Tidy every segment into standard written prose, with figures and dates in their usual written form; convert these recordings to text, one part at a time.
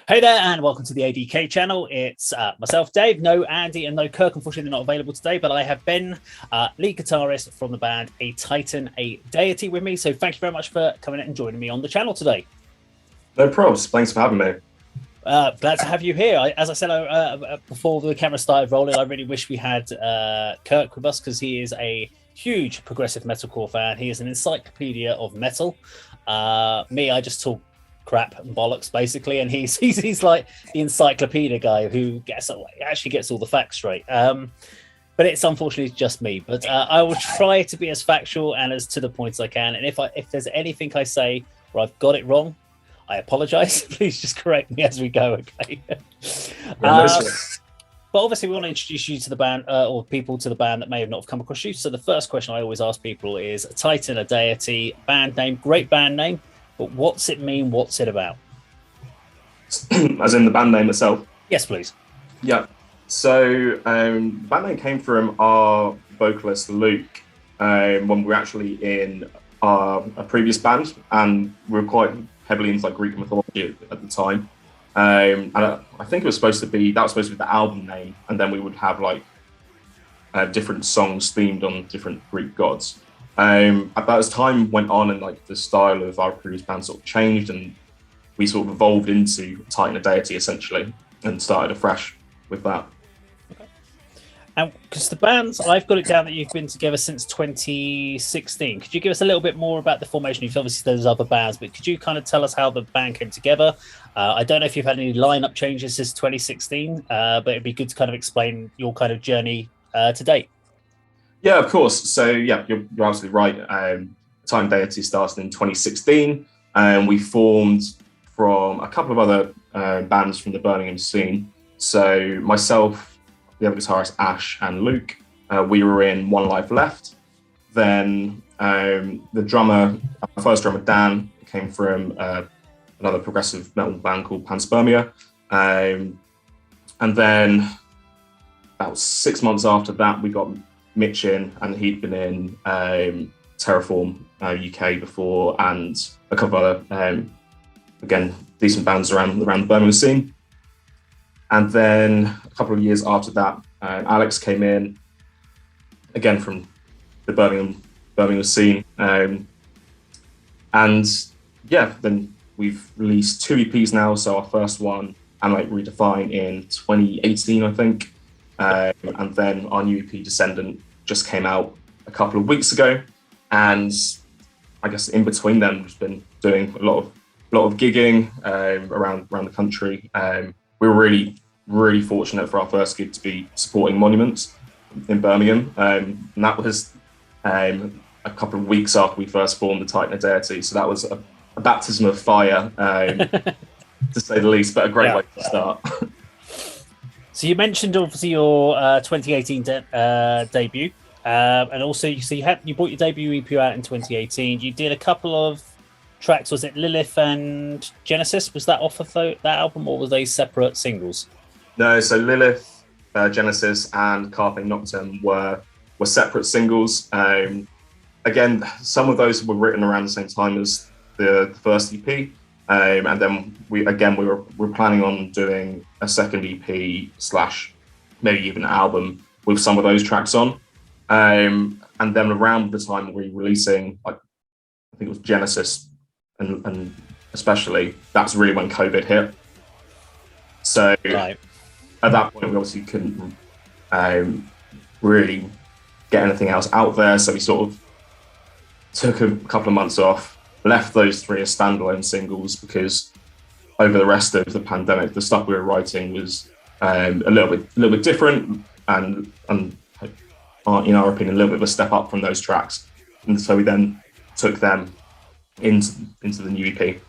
Hey there, and welcome to the A.D.K channel. It's myself, Dave, no Andy, and no Kirk. Unfortunately, they're not available today, but I have Ben, lead guitarist from the band A Titan, A Deity with me. So thank you very much for coming and joining me on the channel today. No probs. Thanks for having me. Glad to have you here. As I said before the camera started rolling, I really wish we had Kirk with us because he is a huge progressive metalcore fan. He is an encyclopedia of metal. I just talk crap and bollocks basically, and he's like the encyclopedia guy who actually gets all the facts straight. But it's unfortunately just me. But I will try to be as factual and as to the point as I can. And if there's anything I say where I've got it wrong, I apologize. Please just correct me as we go, okay? But obviously, we want to introduce you to the band, or people to the band that may have not come across you. So the first question I always ask people is: A Titan, A Deity, band name, great band name, but what's it mean? What's it about? As in the band name itself? Yes, please. Yeah. So the band name came from our vocalist Luke when we were actually in a previous band, and we were quite heavily into like Greek mythology at the time. And I think that was supposed to be the album name, and then we would have like different songs themed on different Greek gods. But as time went on and like the style of our previous band sort of changed, and we sort of evolved into Titan, A Deity essentially, and started afresh with that. And because the bands, I've got it down that you've been together since 2016. Could you give us a little bit more about the formation? You've obviously there's other bands, but could you kind of tell us how the band came together? I don't know if you've had any lineup changes since 2016, but it'd be good to kind of explain your kind of journey to date. Yeah, of course. So yeah, you're absolutely right. Titan Deity started in 2016, and we formed from a couple of other bands from the Birmingham scene. So myself, the other guitarist Ash, and Luke, we were in One Life Left. Then the drummer, our first drummer Dan, came from another progressive metal band called Panspermia. And then about 6 months after that, we got Mitch in, and he'd been in Terraform UK before, and a couple other, again, decent bands around the Birmingham scene. And then a couple of years after that, Alex came in, again from the Birmingham scene. And yeah, then we've released 2 EPs now. So our first one, Animate Redefine, in 2018, I think. And then our new EP, Descendant, just came out a couple of weeks ago. And I guess in between them, we've been doing a lot of gigging around the country. We were really fortunate for our first gig to be supporting Monuments in Birmingham. And that was a couple of weeks after we first formed the Titan, A Deity. So that was a baptism of fire, to say the least, but a great way to start. So you mentioned obviously your 2018 debut, and also you brought your debut EP out in 2018. You did a couple of tracks. Was it Lilith and Genesis? Was that off of that album, or were they separate singles? No, so Lilith, Genesis, and Carpe Noctem were separate singles. Again, some of those were written around the same time as the first EP, and then we were planning on doing a second EP / maybe even an album with some of those tracks on. And then around the time we were releasing, I think it was Genesis, and especially, that's really when COVID hit. So right. At that point, we obviously couldn't really get anything else out there. So we sort of took a couple of months off, left those 3 as standalone singles, because over the rest of the pandemic, the stuff we were writing was a little bit different, and in our opinion, a little bit of a step up from those tracks. And so we then took them into the new EP.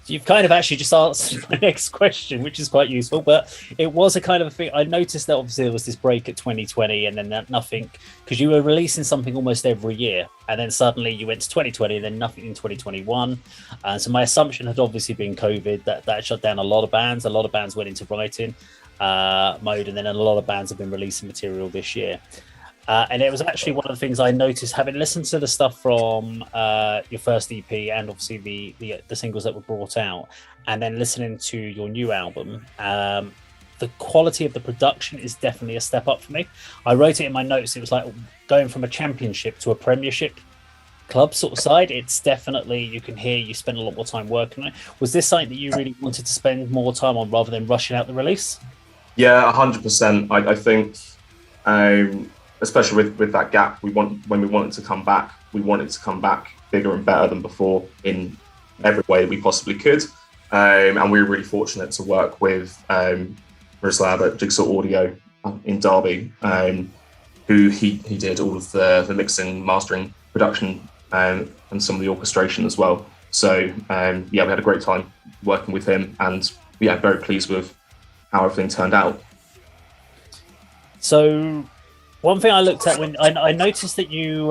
You've kind of actually just answered my next question, which is quite useful, but it was a kind of a thing. I noticed that obviously there was this break at 2020, and then nothing, because you were releasing something almost every year, and then suddenly you went to 2020, and then nothing in 2021. And so my assumption had obviously been COVID, that shut down a lot of bands. A lot of bands went into writing mode, and then a lot of bands have been releasing material this year. And it was actually one of the things I noticed, having listened to the stuff from your first EP and obviously the singles that were brought out, and then listening to your new album. The quality of the production is definitely a step up for me. I wrote it in my notes. It was like going from a championship to a premiership club sort of side. It's definitely, you can hear you spend a lot more time working on it. Was this something that you really wanted to spend more time on rather than rushing out the release? Yeah, 100%. I think, especially with that gap, when we wanted to come back, we wanted to come back bigger and better than before in every way we possibly could. And we were really fortunate to work with Miroslav at Jigsaw Audio in Derby, who he did all of the mixing, mastering, production, and some of the orchestration as well. So yeah, we had a great time working with him, and yeah, very pleased with how everything turned out. So one thing I looked at when I noticed that you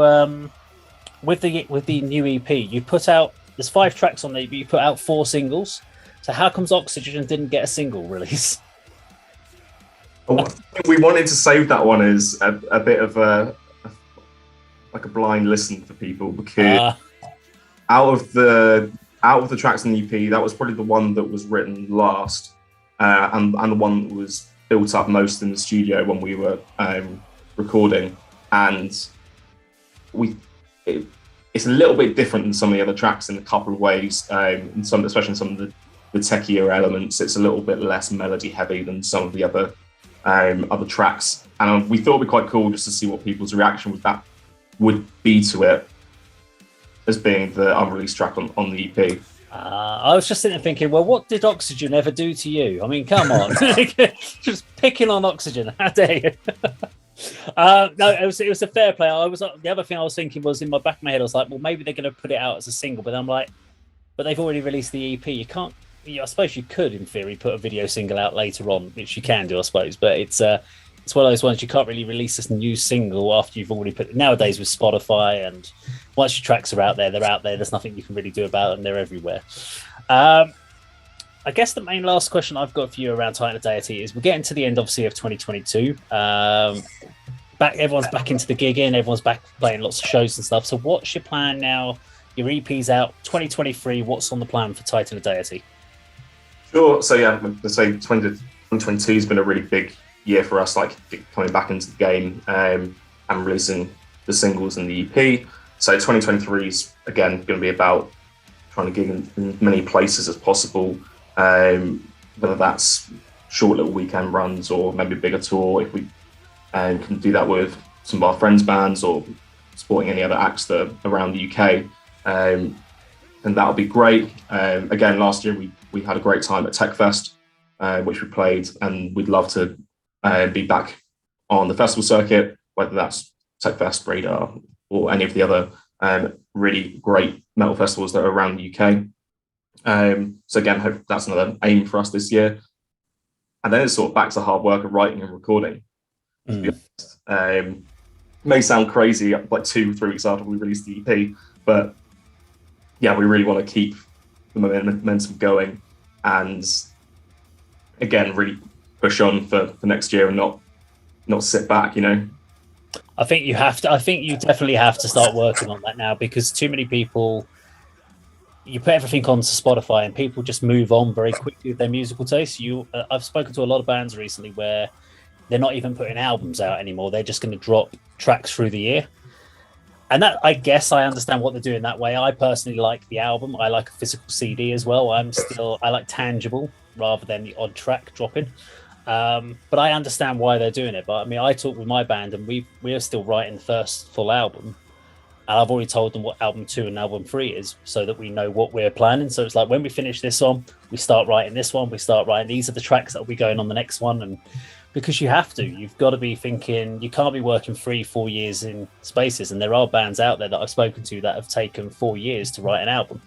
with the new EP, you put out, there's 5 tracks on there, but you put out 4 singles. So how comes Oxygen didn't get a single release? We wanted to save that one as a bit of a blind listen for people, because out of the tracks in the EP, that was probably the one that was written last, and the one that was built up most in the studio when we were recording. And it's a little bit different than some of the other tracks in a couple of ways, especially in some of the techier elements. It's a little bit less melody heavy than some of the other tracks, and we thought it'd be quite cool just to see what people's reaction would be to it, as being the unreleased track on the EP. I was just sitting there thinking, well, what did Oxygen ever do to you? I mean, come on, just picking on Oxygen. How dare you? No, it was a fair play. The other thing I was thinking was, in my back of my head, I was like, well, maybe they're going to put it out as a single, but then I'm like, but they've already released the EP. You can't. I suppose you could, in theory, put a video single out later on, which you can do, I suppose. But it's one of those ones you can't really release this new single after you've already put. Nowadays with Spotify, and once your tracks are out there, they're out there. There's nothing you can really do about them. They're everywhere. I guess the main last question I've got for you around Titan of Deity is, we're getting to the end, obviously, of 2022. Everyone's back into the gigging. Everyone's back playing lots of shows and stuff. So what's your plan now? Your EP's out, 2023. What's on the plan for Titan of Deity? Sure. So yeah, let's say 2022 has been a really big year for us, like coming back into the game and releasing the singles and the EP. So 2023 is again going to be about trying to gig in many places as possible, whether that's short little weekend runs or maybe a bigger tour, if we can do that with some of our friends' bands or supporting any other acts that are around the UK. And that'll be great. Again, last year we had a great time at Techfest, which we played, and we'd love to be back on the festival circuit, whether that's Techfest, Radar, or any of the other really great metal festivals that are around the UK. So again, hope that's another aim for us this year. And then it's sort of back to hard work of writing and recording. To be honest. May sound crazy, like 2-3 weeks after we released the EP, but yeah, we really want to keep the momentum going, and again, really push on for next year and not sit back, you know. I think you definitely have to start working on that now, because too many people, you put everything onto Spotify and people just move on very quickly with their musical taste. I've spoken to a lot of bands recently where they're not even putting albums out anymore. They're just going to drop tracks through the year. And that, I guess I understand what they're doing that way. I personally like the album. I like a physical CD as well. I like tangible rather than the odd track dropping. But I understand why they're doing it. But I mean, I talked with my band, and we are still writing the first full album. And I've already told them what album 2 and album 3 is, so that we know what we're planning. So it's like, when we finish this one, we start writing this one. We start writing, these are the tracks that will be going on the next one. And because you've got to be thinking, you can't be working 3-4 years in spaces. And there are bands out there that I've spoken to that have taken 4 years to write an album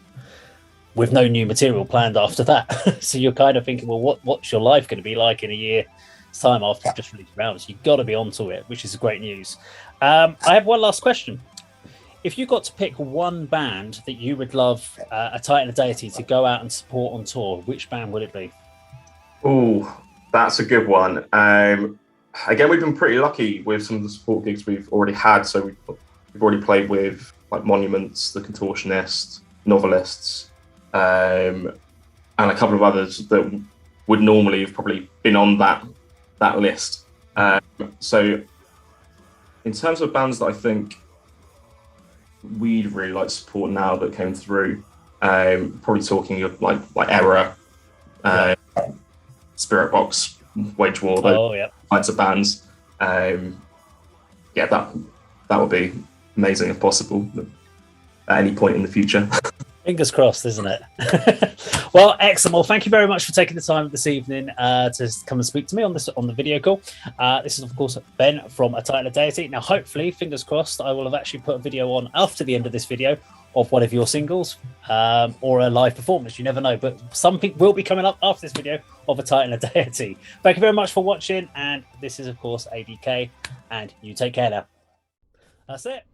with no new material planned after that. So you're kind of thinking, well, what's your life going to be like in a year's time after you've just released your album? So you've got to be onto it, which is great news. I have one last question. If you got to pick one band that you would love a Titan of Deity to go out and support on tour, which band would it be? Oh, that's a good one. again, we've been pretty lucky with some of the support gigs we've already had. So we've already played with like Monuments, The Contortionist, Novelists, and a couple of others that would normally have probably been on that list. So in terms of bands that I think we'd really like to support now that came through, probably talking of like Error, Spirit Box, Wage War, those kinds of bands. That would be amazing if possible at any point in the future. Fingers crossed, isn't it? Well, excellent. Well, thank you very much for taking the time this evening to come and speak to me on the video call. This is, of course, Ben from A Title of Deity. Now, hopefully, fingers crossed, I will have actually put a video on after the end of this video of one of your singles or a live performance. You never know, but something will be coming up after this video of A Title of Deity. Thank you very much for watching, and this is, of course, A.D.K, and you take care now. That's it.